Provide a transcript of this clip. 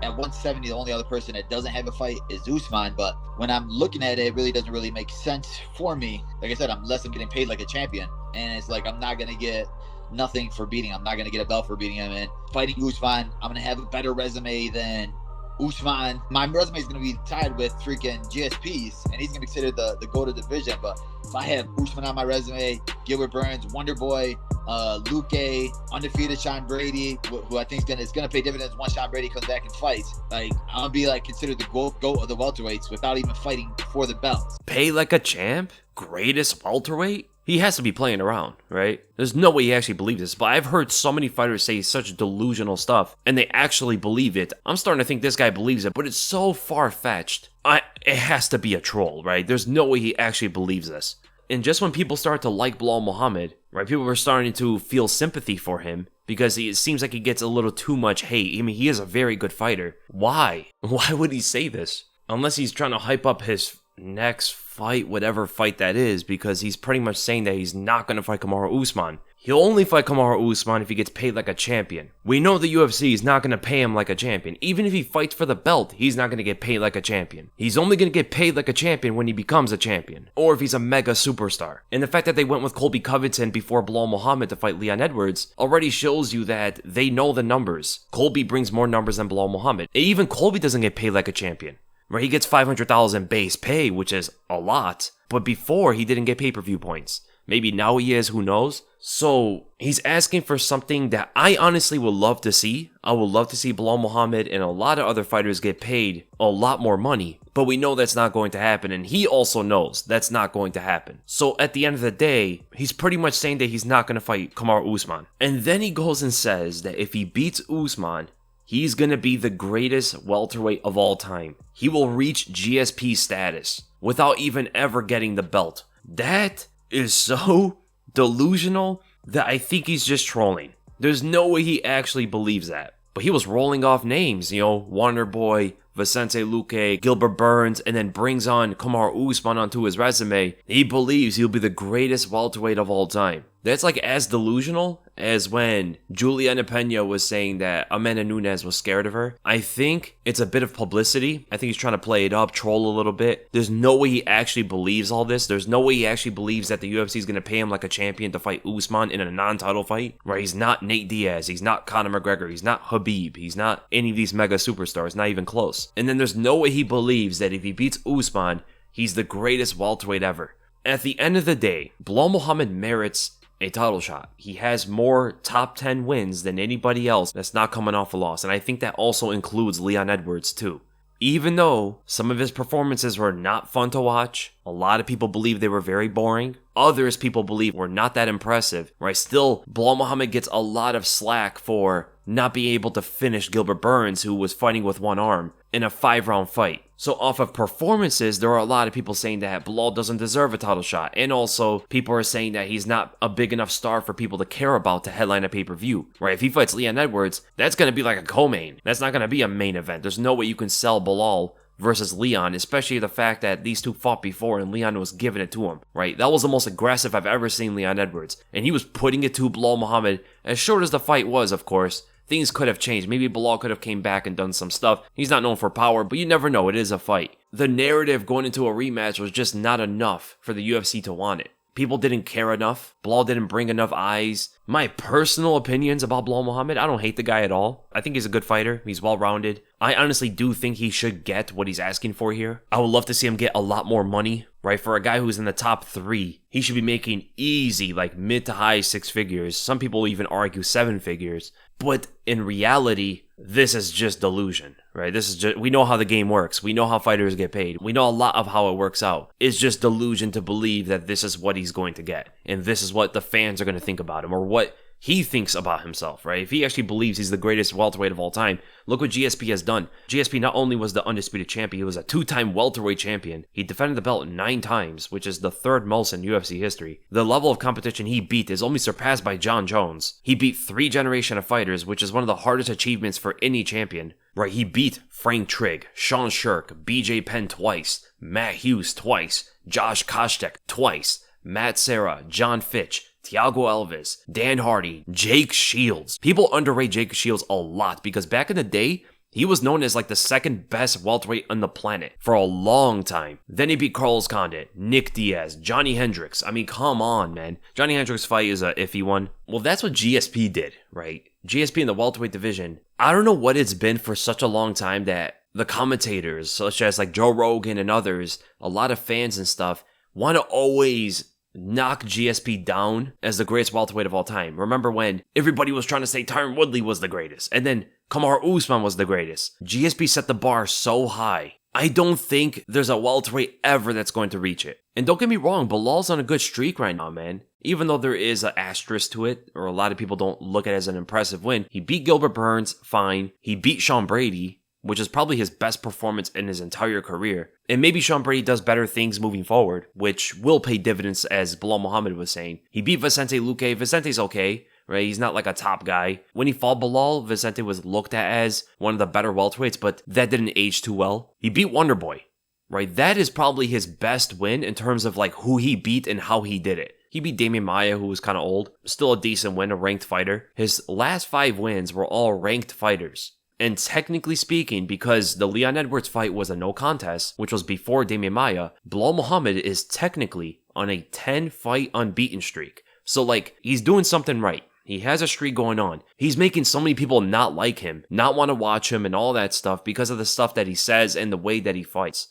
At 170, the only other person that doesn't have a fight is Usman. But when I'm looking at it, it really doesn't really make sense for me. Like I said, unless I'm getting paid like a champion. And it's like I'm not going to get nothing for beating him. I'm not going to get a belt for beating him. And fighting Usman, I'm going to have a better resume than Usman. My resume is going to be tied with freaking GSP's, and he's going to be considered the GOAT of the division. But if I have Usman on my resume, Gilbert Burns, Wonder Boy, Luque, undefeated Sean Brady, who I think is gonna pay dividends once Sean Brady comes back and fights. Like, I'm gonna be like considered the GOAT of the welterweights without even fighting for the belts. Pay like a champ? Greatest welterweight? He has to be playing around, right? There's no way he actually believes this, but I've heard so many fighters say such delusional stuff, and they actually believe it. I'm starting to think this guy believes it, but it's so far-fetched. It has to be a troll, right? There's no way he actually believes this. And just when people start to like Belal Muhammad, right, people are starting to feel sympathy for him because it seems like he gets a little too much hate. I mean, he is a very good fighter. Why? Why would he say this? Unless he's trying to hype up his next fight, whatever fight that is, because he's pretty much saying that he's not going to fight Kamaru Usman. He'll only fight Kamaru Usman if he gets paid like a champion. We know the UFC is not going to pay him like a champion. Even if he fights for the belt, he's not going to get paid like a champion. He's only going to get paid like a champion when he becomes a champion, or if he's a mega superstar. And the fact that they went with Colby Covington before Belal Muhammad to fight Leon Edwards already shows you that they know the numbers. Colby brings more numbers than Belal Muhammad. Even Colby doesn't get paid like a champion. Right, he gets $500,000 in base pay, which is a lot, but before he didn't get pay-per-view points. Maybe now he is, who knows? So he's asking for something that I honestly would love to see. I would love to see Belal Muhammad and a lot of other fighters get paid a lot more money, but we know that's not going to happen, and he also knows that's not going to happen. So at the end of the day, he's pretty much saying that he's not going to fight Kamaru Usman. And then he goes and says that if he beats Usman, he's going to be the greatest welterweight of all time. He will reach GSP status without even ever getting the belt. That is so delusional that I think he's just trolling. There's no way he actually believes that. But he was rolling off names, Wonder Boy, Vicente Luque, Gilbert Burns, and then brings on Kamaru Usman onto his resume. He believes he'll be the greatest welterweight of all time. That's like as delusional as when Juliana Pena was saying that Amanda Nunes was scared of her. I think it's a bit of publicity. I think he's trying to play it up, troll a little bit. There's no way he actually believes all this. There's no way he actually believes that the UFC is going to pay him like a champion to fight Usman in a non-title fight. Right? He's not Nate Diaz. He's not Conor McGregor. He's not Khabib. He's not any of these mega superstars. Not even close. And then there's no way he believes that if he beats Usman, he's the greatest welterweight ever. At the end of the day, Belal Muhammad merits a title shot. He has more top 10 wins than anybody else that's not coming off a loss, and I think that also includes Leon Edwards too. Even though some of his performances were not fun to watch, a lot of people believe they were very boring, others people believe were not that impressive, right? Still, Belal Muhammad gets a lot of slack for not being able to finish Gilbert Burns, who was fighting with one arm, in a 5-round fight. So off of performances, there are a lot of people saying that Belal doesn't deserve a title shot. And also, people are saying that he's not a big enough star for people to care about to headline a pay-per-view. Right? If he fights Leon Edwards, that's going to be like a co-main. That's not going to be a main event. There's no way you can sell Belal versus Leon, especially the fact that these two fought before and Leon was giving it to him, right? That was the most aggressive I've ever seen Leon Edwards. And he was putting it to Belal Muhammad. As short as the fight was, of course, things could have changed. Maybe Belal could have came back and done some stuff. He's not known for power, but you never know. It is a fight. The narrative going into a rematch was just not enough for the UFC to want it. People didn't care enough. Belal didn't bring enough eyes. My personal opinions about Belal Muhammad, I don't hate the guy at all. I think he's a good fighter. He's well-rounded. I honestly do think he should get what he's asking for here. I would love to see him get a lot more money, right? For a guy who's in the top 3, he should be making easy, like mid to high 6 figures. Some people even argue 7 figures. But in reality, this is just delusion, right? We know how the game works. We know how fighters get paid. We know a lot of how it works out. It's just delusion to believe that this is what he's going to get. And this is what the fans are going to think about him, or what he thinks about himself, right? If he actually believes he's the greatest welterweight of all time, look what GSP has done. GSP not only was the undisputed champion, he was a 2-time welterweight champion. He defended the belt 9 times, which is the 3rd most in UFC history. The level of competition he beat is only surpassed by John Jones. He beat 3 generation of fighters, which is one of the hardest achievements for any champion. Right, he beat Frank Trigg, Sean Shirk, BJ Penn twice, Matt Hughes twice, Josh Koscheck twice, Matt Serra, John Fitch, Thiago Alves, Dan Hardy, Jake Shields. People underrate Jake Shields a lot because back in the day, He was known as like the second best welterweight on the planet for a long time. Then he beat Carlos Condit, Nick Diaz, Johnny Hendricks. I mean, come on, man. Johnny Hendricks' fight is a iffy one. Well, that's what GSP did, right? GSP in the welterweight division. I don't know what it's been for such a long time that the commentators, such as like Joe Rogan and others, a lot of fans and stuff, want to always knock GSP down as the greatest welterweight of all time. Remember when everybody was trying to say Tyron Woodley was the greatest, and then Kamaru Usman was the greatest. GSP set the bar so high. I don't think there's a welterweight ever that's going to reach it. And don't get me wrong, Belal's on a good streak right now, man. Even though there is an asterisk to it, or a lot of people don't look at it as an impressive win. He beat Gilbert Burns, fine. He beat Sean Brady, which is probably his best performance in his entire career. And maybe Sean Brady does better things moving forward, which will pay dividends, as Belal Muhammad was saying. He beat Vicente Luque. Vicente's okay, right? He's not like a top guy. When he fought Belal, Vicente was looked at as one of the better welterweights, but that didn't age too well. He beat Wonderboy, right? That is probably his best win in terms of like who he beat and how he did it. He beat Damian Maia, who was kind of old. Still a decent win, a ranked fighter. His last 5 wins were all ranked fighters. And technically speaking, because the Leon Edwards fight was a no contest, which was before Damian Maia, Belal Muhammad is technically on a 10-fight unbeaten streak. So like, he's doing something right. He has a streak going on. He's making so many people not like him, not want to watch him and all that stuff because of the stuff that he says and the way that he fights.